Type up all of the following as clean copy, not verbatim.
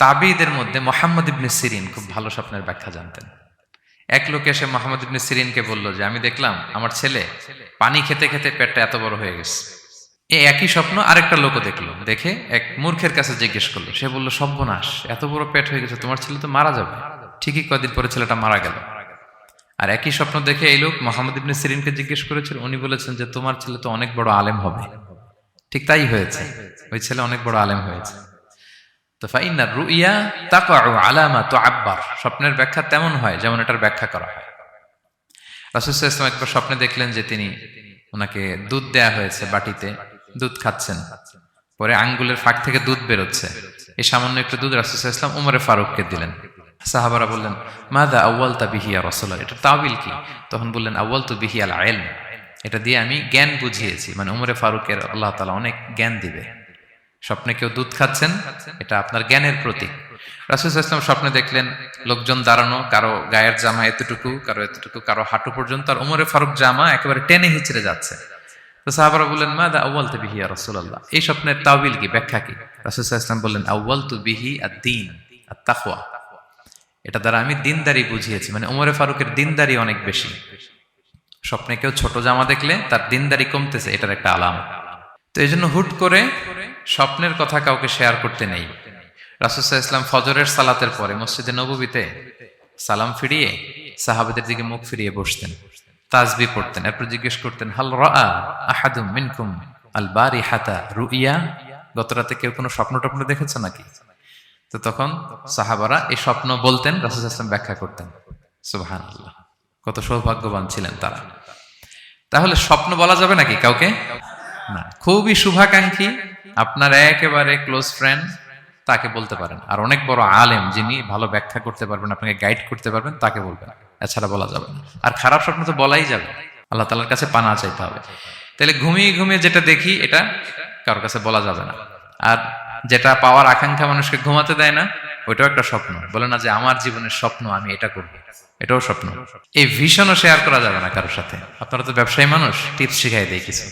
তাবিঈদের মধ্যে মুহাম্মদ ইবনে সিরিন খুব ভালো স্বপ্নের ব্যাখ্যা জানতেন। এক লোক এসে মুহাম্মদ ইবনে সিরিনকে বলল যে আমি দেখলাম আমার ছেলে পানি খেতে খেতে পেটটা এত বড় হয়ে গেছে। এই একই স্বপ্ন আরেকটা লোকও দেখলো, দেখে এক মূর্খের কাছে জিজ্ঞেস করলো। সে বলল, সর্বনাশ, এত বড় পেট হয়ে গেছে, তোমার ছেলে তো মারা যাবে। ঠিকই কদিন পরে ছেলেটা মারা গেল। আর একই স্বপ্ন দেখে এই লোক মুহাম্মদ ইবনে সিরিনকে জিজ্ঞেস করেছিল, উনি বলেছেন যে তোমার ছেলে তো অনেক বড় আলেম হবে। ঠিক তাই হয়েছে, ওই ছেলে অনেক বড় আলেম হয়েছে। তো ফাইন্নার রুইয়া তাকাউ আলা মা তুআব্বার, স্বপ্নের ব্যাখ্যা তেমন হয় যেমন এটার ব্যাখ্যা করা হয়। রাসূল সাল্লাল্লাহু আলাইহি ওয়াসাল্লাম একবার স্বপ্নে দেখলেন যে তিনি ওনাকে দুধ দেয়া হয়েছে, বাটিতে দুধ খাচ্ছেন, পরে আঙ্গুলের ফাঁক থেকে দুধ বেরোচ্ছে। এই সামান্য একটু দুধ রাসূল সাল্লাল্লাহু আলাইহি ওয়াসাল্লাম উমরে ফারুককে দিলেন। সাহাবারা বললেন, মাযা আউয়ালতা বিহি ইয়া রাসূলুল্লাহ, এটা তাওয়িল কি? তখন বললেন, আউয়ালতু বিহি আল ইলম, এটা দিয়ে আমি জ্ঞান বুঝিয়েছি, মানে উমরে ফারুকের আল্লাহ তাআলা অনেক জ্ঞান দিবে। স্বপ্নে কেউ দুধ খাচ্ছেন, এটা আপনার জ্ঞানের প্রতীক। রাসূল সাল্লাল্লাহু আলাইহি ওয়াসাল্লাম স্বপ্নে দেখলেন লোকজন দাঁড়ানো, কারো গায়ের জামা এতটুকু, কারো এতটুকু, কারো হাঁটু পর্যন্ত, আর উমরে ফারুক জামা একেবারে টেনে হিচড়ে যাচ্ছে। তো সাহাবারা বললেন, মাযা আউয়ালতু বিহি ইয়া রাসূলুল্লাহ, এই স্বপ্নের তাওয়িল কি, ব্যাখ্যা কি? রাসূল সাল্লাল্লাহু আলাইহি ওয়াসাল্লাম বললেন, আউয়ালতু বিহি আদ-দীন আত-তাকওয়া, এটা দ্বারা আমি দিনদারি বুঝিয়েছি, মানে উমরে ফারুকের দিনদারি অনেক বেশি। স্বপ্নে কেউ ছোট জামা দেখলে তার দিনদারি কমতেছে, এটার একটা আলামত। তো এই জন্য হুট করে স্বপ্নের কথা কাউকে শেয়ার করতে নেই। রাসূল সাল্লাল্লাহু আলাইহি ওয়াসাল্লাম ফজরের সালাতের পরে মসজিদে নববীতে সালাম ফিরিয়ে সাহাবাদের দিকে মুখ ফিরিয়ে বসতেন, তাসবিহ পড়তেন, এরপর জিজ্ঞেস করতেন, হাল রাআ আহাদুম মিনকুম আল বারিহাতা রুইয়া, গত রাতে কেউ কোনো স্বপ্ন টপ্ন দেখেছে নাকি? তো তখন সাহাবারা এই স্বপ্ন বলতেন, রাসূল সাল্লাল্লাহু আলাইহি ওয়াসাল্লাম ব্যাখ্যা করতেন। সুবহানাল্লাহ, কত সৌভাগ্যবান ছিলেন তারা। তাহলে স্বপ্ন বলা যাবে নাকি কাউকে? না। খুবই শুভাকাঙ্ক্ষী, আপনার একেবারে ক্লোজ ফ্রেন্ড, তাকে বলতে পারেন। আর অনেক বড় আলেম যিনি ভালো ব্যাখ্যা করতে পারবেন, আপনাকে গাইড করতে পারবেন, তাকে বলবেন। এছাড়া বলা যাবে না। আর খারাপ স্বপ্ন তো বলাই যাবে, আল্লাহ তাআলার কাছে পানা চাইতে হবে। তাহলে ঘুমিয়ে ঘুমিয়ে যেটা দেখি এটা কারোর কাছে বলা যাবে না। আর যেটা পাওয়ার আকাঙ্ক্ষা মানুষকে ঘুমাতে দেয় না, ওইটাও একটা স্বপ্ন। বলে না যে আমার জীবনের স্বপ্ন আমি এটা করব, এটাও স্বপ্ন। এই ভিশনও শেয়ার করা যাবে না কারোর সাথে। আপনারা তো ব্যবসায়ী মানুষ, টিপস শিখাই দেয় কিছু।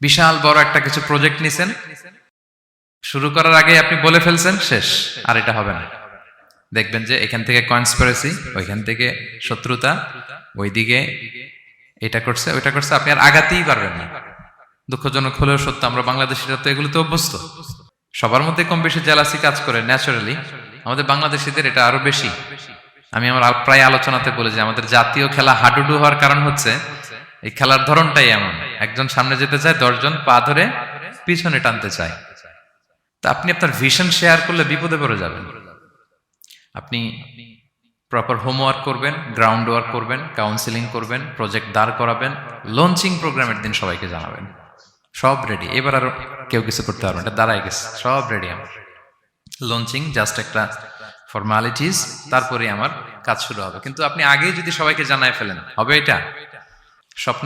বিশাল বড় একটা কিছু প্রজেক্ট নিছেন, শুরু করার আগে আপনি বলে ফেলছেন, শেষ, আর এটা হবে না। দেখবেন যে এখান থেকে কনস্পিরেসি, ওইখান থেকে শত্রুতা, ওইদিকে এটা করছে ওইটা করছে, আপনি আর আগাতেই পারবেন না। দুঃখজনক হলেও সত্য, আমরা বাংলাদেশিরা তো এগুলোতে অভ্যস্ত। সবার মধ্যে কম বেশি জেলাসি কাজ করে ন্যাচারালি, আমাদের বাংলাদেশিদের এটা আরো বেশি। আমি আমার প্রায় আলোচনাতে বলি যে আমাদের জাতীয় খেলা হাডুডু হওয়ার কারণ হচ্ছে এই খেলার ধরনটাই এমন, একজন সামনে যেতে চায়, 10 জন পা ধরে পিছনে টানতে চায়। তা আপনি আপনার ভিশন শেয়ার করলে বিপদে পড়ে যাবেন। আপনি প্রপার হোমওয়ার্ক করবেন, গ্রাউন্ড ওয়ার্ক করবেন, কাউন্সিলিং করবেন, প্রজেক্ট দাঁড় করাবেন, লঞ্চিং প্রোগ্রামের দিন সবাইকে জানাবেন। সব রেডি, এবার আর কেউ কিছু করতে পারবেন, এটা দাঁড়ায় গেছে, সব রেডি আমার। লঞ্চিং জাস্ট একটা ফর্মালিটিস, তারপরে আমার কাজ শুরু হবে। কিন্তু আপনি আগেই যদি সবাইকে জানায় ফেলেন, হবে এটা স্বপ্ন